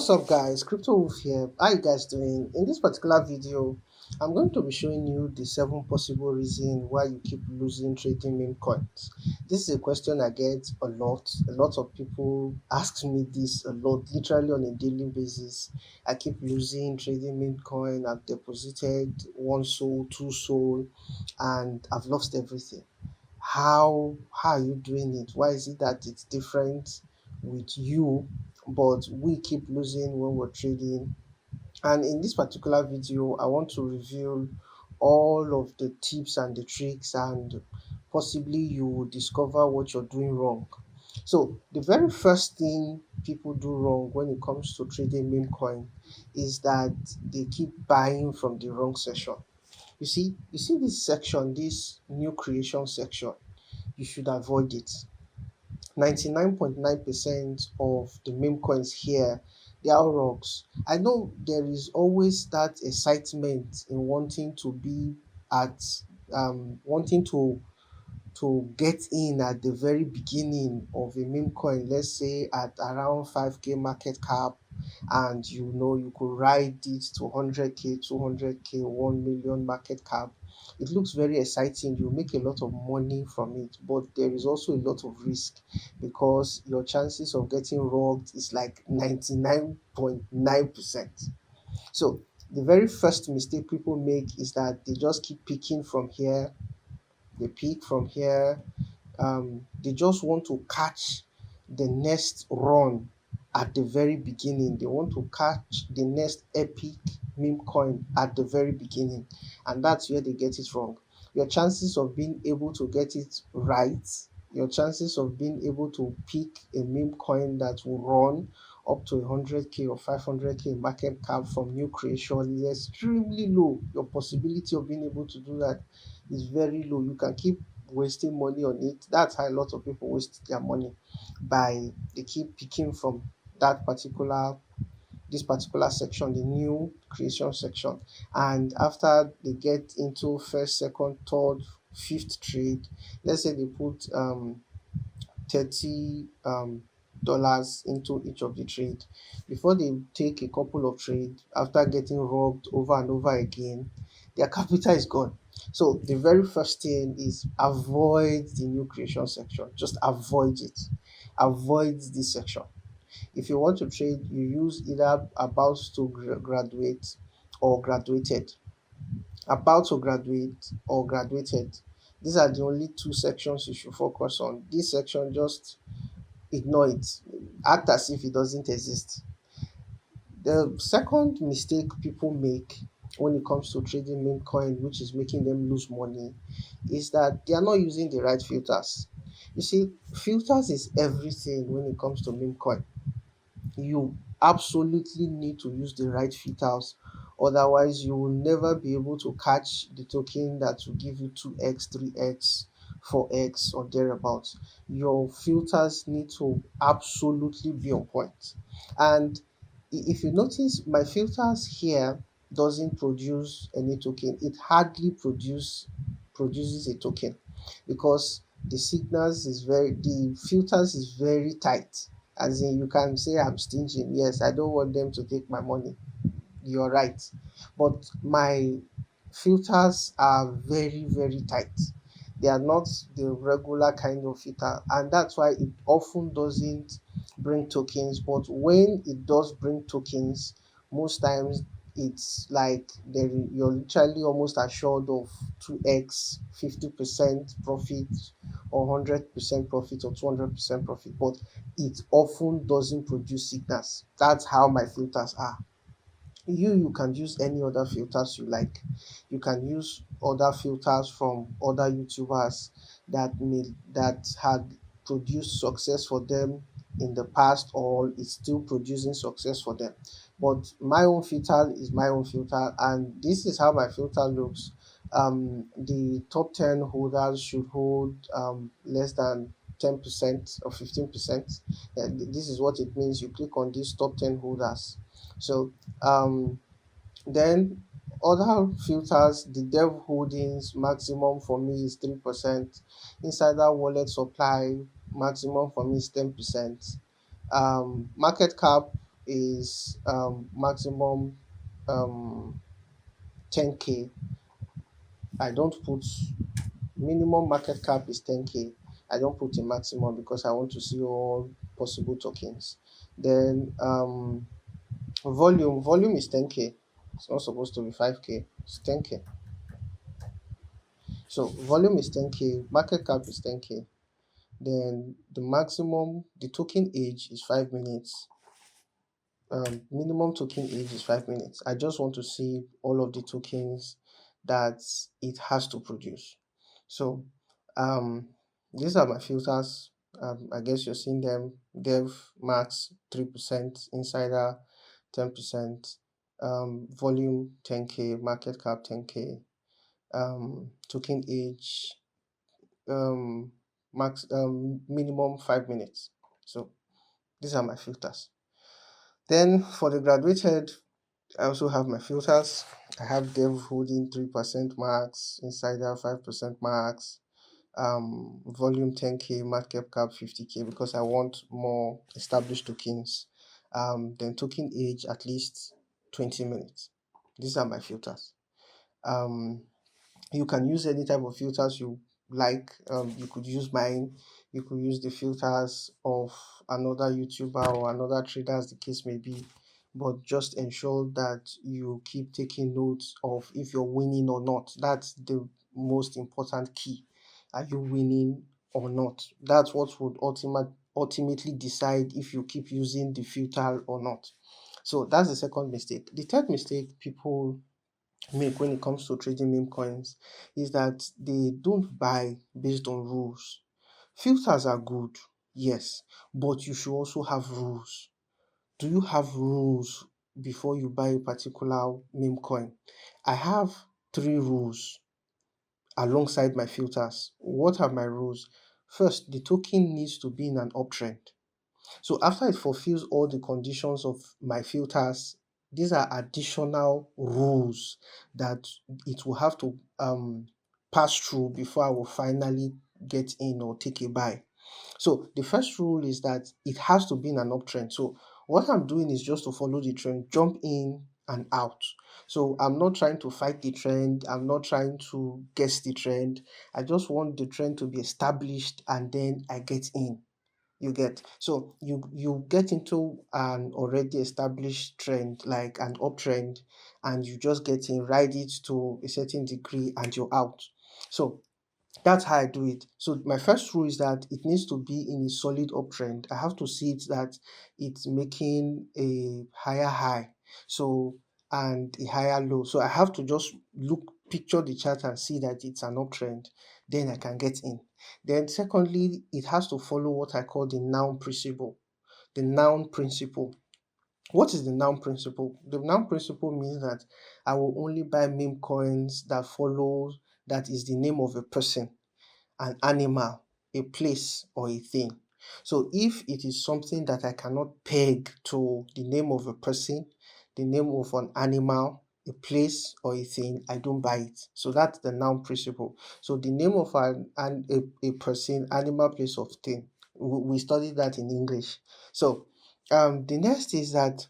What's up, guys? Crypto Wolf here. How you guys doing? In this particular video, I'm going to be showing you the 7 possible reasons why you keep losing trading meme coins. This is a question I get a lot. A lot of people ask me this a lot, literally on a daily basis. I keep losing trading meme coin. I've deposited one soul, two soul, and I've lost everything. How are you doing it? Why is it that it's different with you, but we keep losing when we're trading? And in this particular video, I want to reveal all of the tips and the tricks, and possibly you will discover what you're doing wrong. So the very first thing people do wrong when it comes to trading meme coin is that they keep buying from the wrong section. You see this section, this new creation section, you should avoid it. 99.9% of the meme coins here, they are all rocks. I know there is always that excitement in wanting to be at wanting to get in at the very beginning of a meme coin, let's say at around 5k market cap, and you could ride it to 100k, 200k, 1 million market cap. It looks very exciting. You make a lot of money from it, but there is also a lot of risk because your chances of getting robbed is like 99.9%. So the very first mistake people make is that they just keep picking from here, they pick from here. They just want to catch the next run at the very beginning. They want to catch the next epic meme coin at the very beginning, and that's where they get it wrong. Your chances of being able to get it right, your chances of being able to pick a meme coin that will run up to 100k or 500k market cap from new creation is extremely low. Your possibility of being able to do that is very low. You can keep wasting money on it. That's how a lot of people waste their money, by they keep picking from that particular this particular section, the new creation section. And after they get into first, second, third, fifth trade, let's say they put 30 dollars into each of the trade, before they take a couple of trades, after getting robbed over and over again, their capital is gone. So the very first thing is avoid the new creation section. Just avoid it. Avoid this section. If you want to trade, you use either about to graduate or graduated. About to graduate or graduated, these are the only two sections you should focus on. This section, just ignore it. Act as if it doesn't exist. The second mistake people make when it comes to trading meme coin, which is making them lose money, is that they are not using the right filters. You see, filters is everything when it comes to meme coin. You absolutely need to use the right filters, otherwise you will never be able to catch the token that will give you 2x, 3x, 4x or thereabouts. Your filters need to absolutely be on point. And if you notice, my filters here doesn't produce any token. It hardly produces a token because the filters is very tight. As in, you can say I'm stingy. Yes, I don't want them to take my money. You're right. But my filters are very, very tight. They are not the regular kind of filter, and that's why it often doesn't bring tokens. But when it does bring tokens, most times it's like you're literally almost assured of 2x, 50% profit, or 100% profit, or 200% profit. But it often doesn't produce signals. That's how my filters are. You can use any other filters you like. You can use other filters from other YouTubers that had produced success for them in the past, or is still producing success for them. But my own filter is my own filter, and this is how my filter looks. The top 10 holders should hold less than 10% or 15%. This is what it means. You click on these top 10 holders. So um then other filters, the dev holdings maximum for me is 3%. Insider wallet supply maximum for me is 10%. Market cap is maximum um 10K. I don't put minimum market cap is 10K. I don't put a maximum because I want to see all possible tokens. Then volume is 10K. It's not supposed to be 5K. It's 10K. So volume is 10K, market cap is 10K. Then the maximum, the token age is 5 minutes. Minimum token age is 5 minutes. I just want to see all of the tokens that it has to produce. So um, these are my filters. I guess you're seeing them. Dev max 3%, insider 10%, volume 10K, market cap 10K, token age um, max minimum 5 minutes. So these are my filters. Then for the graduated, I also have my filters. I have dev holding 3% max, insider 5% max, volume 10K, market cap 50K because I want more established tokens. Then token age at least 20 minutes. These are my filters. You can use any type of filters you like. You could use mine, you could use the filters of another YouTuber or another trader, as the case may be, but just ensure that you keep taking notes of if you're winning or not. That's the most important key. Are you winning or not? That's what would ultimately decide if you keep using the filter or not. So that's the second mistake. The third mistake people make when it comes to trading meme coins is that they don't buy based on rules. Filters are good, yes, but you should also have rules. Do you have rules before you buy a particular meme coin? I have 3 rules alongside my filters. What are my rules? First, the token needs to be in an uptrend. So after it fulfills all the conditions of my filters, these are additional rules that it will have to pass through before I will finally get in or take a buy. So the first rule is that it has to be in an uptrend. So what I'm doing is just to follow the trend, jump in and out. So I'm not trying to fight the trend. I'm not trying to guess the trend. I just want the trend to be established and then I get in. You get, so you get into an already established trend like an uptrend, and you just get in, ride it to a certain degree and you're out. So that's how I do it. So my first rule is that it needs to be in a solid uptrend. I have to see it that it's making a higher high, so, and a higher low. So I have to just picture the chart and see that it's an uptrend. Then I can get in. Then secondly, it has to follow what I call the noun principle. The noun principle. What is the noun principle? The noun principle means that I will only buy meme coins that follow, that is the name of a person, an animal, a place, or a thing. So if it is something that I cannot peg to the name of a person, the name of an animal, a place, or a thing, I don't buy it. So that's the noun principle. So the name of a person, animal, place, of thing. We studied that in English. So the next is that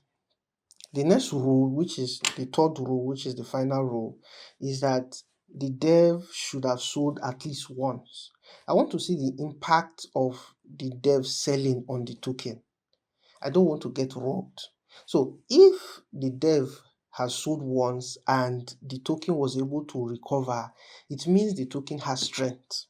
the next rule, which is the third rule, which is the final rule, is that the dev should have sold at least once. I want to see the impact of the dev selling on the token. I don't want to get robbed. So if the dev has sold once and the token was able to recover, it means the token has strength.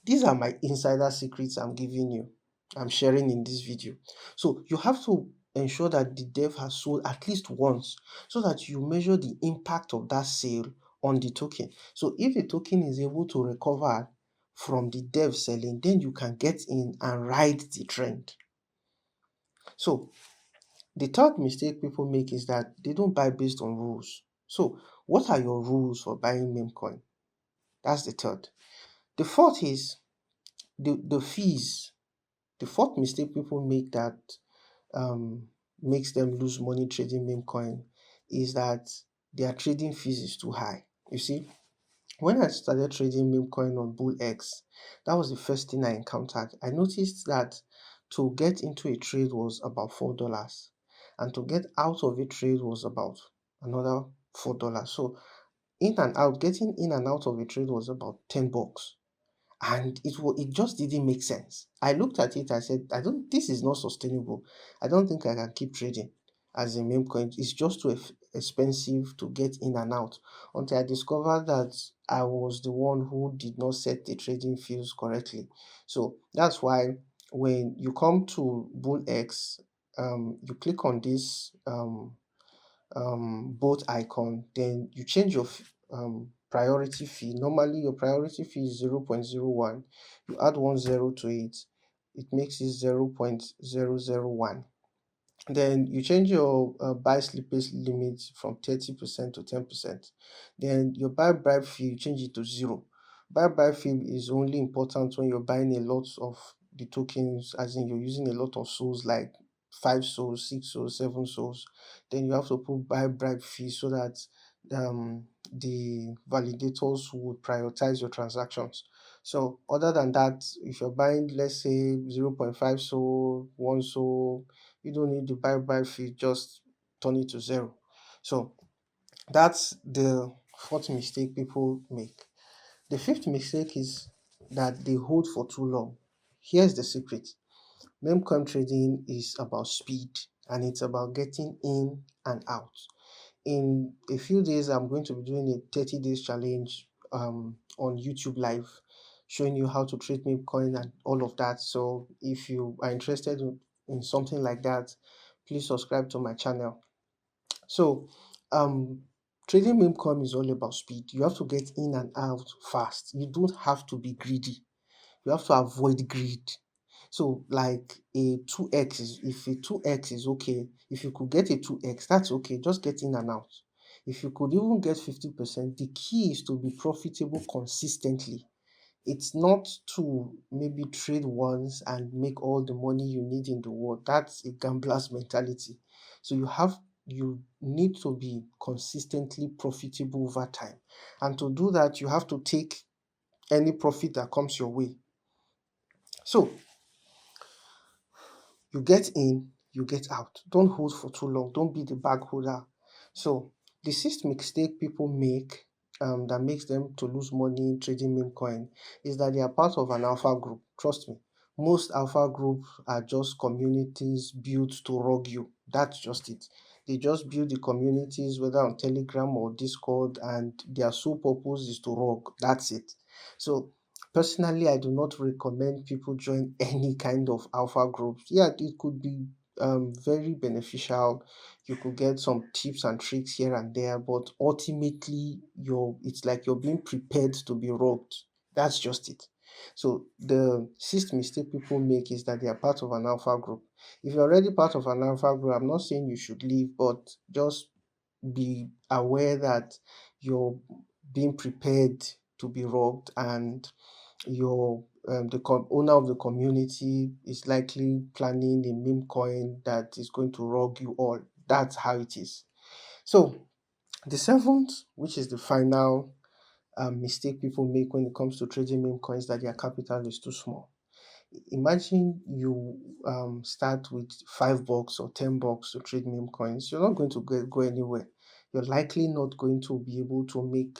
These are my insider secrets I'm giving you, I'm sharing in this video. So you have to ensure that the dev has sold at least once so that you measure the impact of that sale on the token. So if the token is able to recover from the dev selling, then you can get in and ride the trend. So the third mistake people make is that they don't buy based on rules. So what are your rules for buying meme coin? That's the third. The fourth is the fees. The fourth mistake people make that makes them lose money trading meme coin is that their trading fees is too high. You see, when I started trading meme coin on BullX, that was the first thing I encountered. I noticed that to get into a trade was about $4. and to get out of a trade was about another $4. So in and out, getting in and out of a trade was about $10. And it just didn't make sense. I looked at it, I said, I don't this is not sustainable. I don't think I can keep trading as a meme coin. It's just too expensive to get in and out, until I discovered that I was the one who did not set the trading fields correctly. So that's why when you come to BullX, you click on this boat icon, then you change your priority fee. Normally your priority fee is 0.01. You add one zero to it, it makes it 0.001. Then you change your buy slippage limit from 30% to 10%. Then your buy bribe fee, you change it to zero. Buy bribe fee is only important when you're buying a lot of the tokens, as in you're using a lot of souls, like 5 souls, 6 souls, 7 souls. Then you have to put buy bribe fee so that the validators would prioritize your transactions. So other than that, if you're buying, let's say, 0.5 soul, 1 soul, you don't need the buy fee, just turn it to zero. So that's the fourth mistake people make. The fifth mistake is that they hold for too long. Here's the secret. Meme trading is about speed, and it's about getting in and out. In a few days, I'm going to be doing a 30 days challenge on YouTube Live, showing you how to trade meme coin and all of that. So if you are interested in something like that, please subscribe to my channel. So trading meme coin is all about speed. You have to get in and out fast. You don't have to be greedy. You have to avoid greed. So like a 2x is, if a 2x is okay, if you could get a 2x, that's okay. Just get in and out. If you could even get 50%, the key is to be profitable consistently. It's not to maybe trade once and make all the money you need in the world. That's a gambler's mentality. So you need to be consistently profitable over time. And to do that, you have to take any profit that comes your way. So you get in, you get out. Don't hold for too long. Don't be the bag holder. So the sixth mistake people make, that makes them to lose money trading meme coin, is that they are part of an alpha group. Trust me, most alpha groups are just communities built to rug you. That's just it. They just build the communities, whether on Telegram or Discord, and their sole purpose is to rug. That's it. So personally, I do not recommend people join any kind of alpha groups. Yeah, it could be very beneficial. You could get some tips and tricks here and there, but ultimately, it's like you're being prepared to be robbed. That's just it. So the sixth mistake people make is that they are part of an alpha group. If you're already part of an alpha group, I'm not saying you should leave, but just be aware that you're being prepared to be robbed, and your owner of the community is likely planning a meme coin that is going to rob you all. That's how it is. So the seventh, which is the final mistake people make when it comes to trading meme coins, that their capital is too small. Imagine you start with $5 or $10 to trade meme coins. You're not going to go anywhere. You're likely not going to be able to make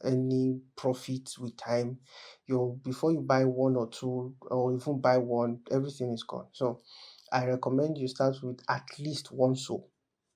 any profit with time. Before you buy one or two, or even buy one, everything is gone. So I recommend you start with at least one soul.